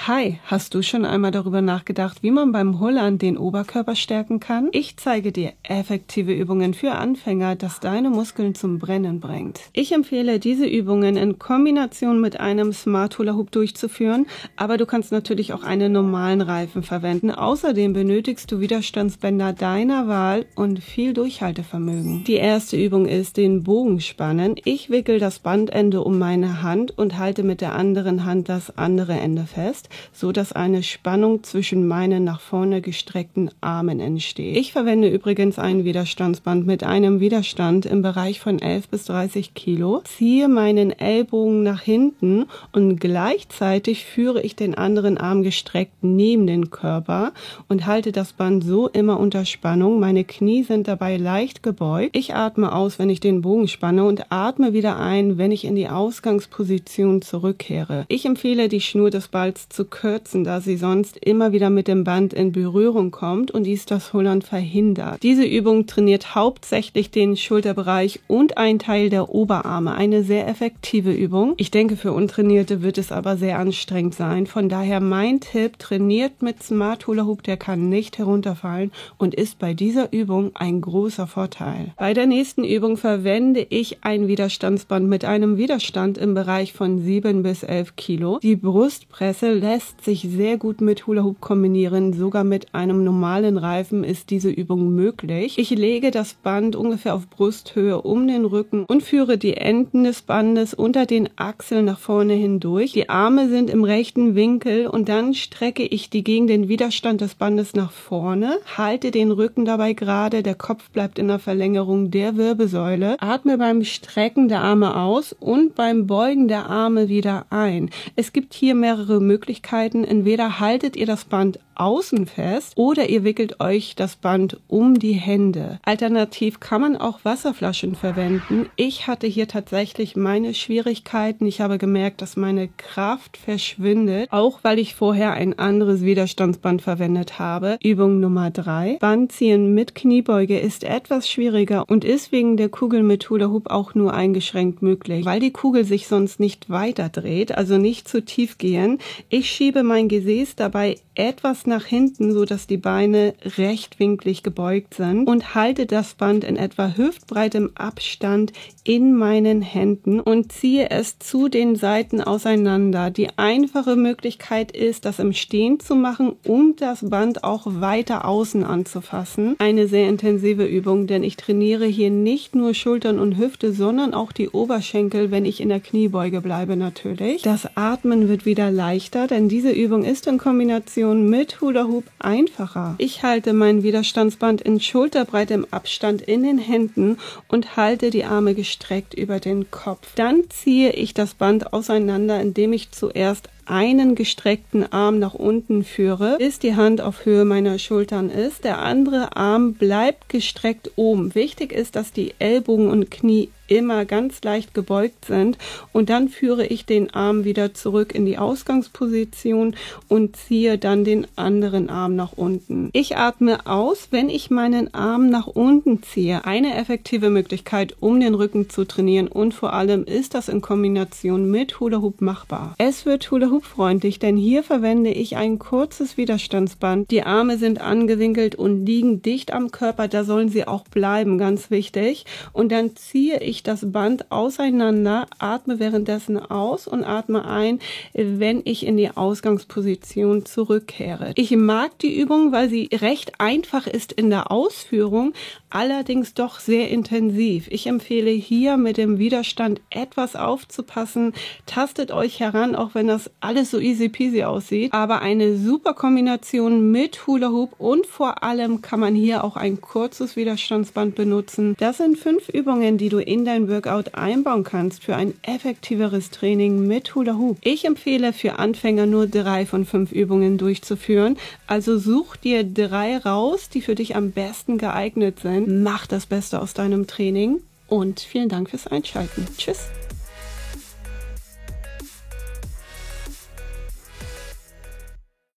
Hi, hast du schon einmal darüber nachgedacht, wie man beim Hullern den Oberkörper stärken kann? Ich zeige dir effektive Übungen für Anfänger, das deine Muskeln zum Brennen bringt. Ich empfehle, diese Übungen in Kombination mit einem Smart Hula Hoop durchzuführen, aber du kannst natürlich auch einen normalen Reifen verwenden. Außerdem benötigst du Widerstandsbänder deiner Wahl und viel Durchhaltevermögen. Die erste Übung ist den Bogen spannen. Ich wickel das Bandende um meine Hand und halte mit der anderen Hand das andere Ende fest, so dass eine Spannung zwischen meinen nach vorne gestreckten Armen entsteht. Ich verwende übrigens ein Widerstandsband mit einem Widerstand im Bereich von 11 bis 30 Kilo, ziehe meinen Ellbogen nach hinten und gleichzeitig führe ich den anderen Arm gestreckt neben den Körper und halte das Band so immer unter Spannung. Meine Knie sind dabei leicht gebeugt. Ich atme aus, wenn ich den Bogen spanne und atme wieder ein, wenn ich in die Ausgangsposition zurückkehre. Ich empfehle, die Schnur des Balls zu kürzen, da sie sonst immer wieder mit dem Band in Berührung kommt und dies das Hullern verhindert. Diese Übung trainiert hauptsächlich den Schulterbereich und einen Teil der Oberarme. Eine sehr effektive Übung. Ich denke, für Untrainierte wird es aber sehr anstrengend sein. Von daher mein Tipp, trainiert mit Smart Hula Hoop, der kann nicht herunterfallen und ist bei dieser Übung ein großer Vorteil. Bei der nächsten Übung verwende ich ein Widerstandsband mit einem Widerstand im Bereich von 7 bis 11 Kilo. Die Brustpresse lässt sich sehr gut mit Hula Hoop kombinieren. Sogar mit einem normalen Reifen ist diese Übung möglich. Ich lege das Band ungefähr auf Brusthöhe um den Rücken und führe die Enden des Bandes unter den Achseln nach vorne hindurch. Die Arme sind im rechten Winkel und dann strecke ich die gegen den Widerstand des Bandes nach vorne, halte den Rücken dabei gerade, der Kopf bleibt in der Verlängerung der Wirbelsäule, atme beim Strecken der Arme aus und beim Beugen der Arme wieder ein. Es gibt hier mehrere Möglichkeiten. Entweder haltet ihr das Band außen fest oder ihr wickelt euch das Band um die Hände. Alternativ kann man auch Wasserflaschen verwenden. Ich hatte hier tatsächlich meine Schwierigkeiten. Ich habe gemerkt, dass meine Kraft verschwindet, auch weil ich vorher ein anderes Widerstandsband verwendet habe. Übung Nummer 3. Bandziehen mit Kniebeuge ist etwas schwieriger und ist wegen der Kugel mit Hula Hoop auch nur eingeschränkt möglich, weil die Kugel sich sonst nicht weiter dreht, also nicht zu tief gehen. Ich schiebe mein Gesäß dabei etwas nach hinten, so dass die Beine rechtwinklig gebeugt sind und halte das Band in etwa hüftbreitem Abstand in meinen Händen und ziehe es zu den Seiten auseinander. Die einfache Möglichkeit ist, das im Stehen zu machen und das Band auch weiter außen anzufassen. Eine sehr intensive Übung, denn ich trainiere hier nicht nur Schultern und Hüfte, sondern auch die Oberschenkel, wenn ich in der Kniebeuge bleibe natürlich. Das Atmen wird wieder leichter, denn diese Übung ist in Kombination mit Hula Hoop einfacher. Ich halte mein Widerstandsband in schulterbreitem Abstand in den Händen und halte die Arme gestreckt über den Kopf. Dann ziehe ich das Band auseinander, indem ich zuerst einen gestreckten Arm nach unten führe, bis die Hand auf Höhe meiner Schultern ist. Der andere Arm bleibt gestreckt oben. Wichtig ist, dass die Ellbogen und Knie immer ganz leicht gebeugt sind und dann führe ich den Arm wieder zurück in die Ausgangsposition und ziehe dann den anderen Arm nach unten. Ich atme aus, wenn ich meinen Arm nach unten ziehe. Eine effektive Möglichkeit, um den Rücken zu trainieren und vor allem ist das in Kombination mit Hula Hoop machbar. Es wird Hula Hoop freundlich, denn hier verwende ich ein kurzes Widerstandsband. Die Arme sind angewinkelt und liegen dicht am Körper, da sollen sie auch bleiben, ganz wichtig. Und dann ziehe ich das Band auseinander, atme währenddessen aus und atme ein, wenn ich in die Ausgangsposition zurückkehre. Ich mag die Übung, weil sie recht einfach ist in der Ausführung, allerdings doch sehr intensiv. Ich empfehle hier mit dem Widerstand etwas aufzupassen. Tastet euch heran, auch wenn das alles so easy peasy aussieht, aber eine super Kombination mit Hula Hoop und vor allem kann man hier auch ein kurzes Widerstandsband benutzen. Das sind 5 Übungen, die du in dein Workout einbauen kannst für ein effektiveres Training mit Hula Hoop. Ich empfehle für Anfänger nur 3 von 5 Übungen durchzuführen, also such dir 3 raus, die für dich am besten geeignet sind. Mach das Beste aus deinem Training und vielen Dank fürs Einschalten. Tschüss!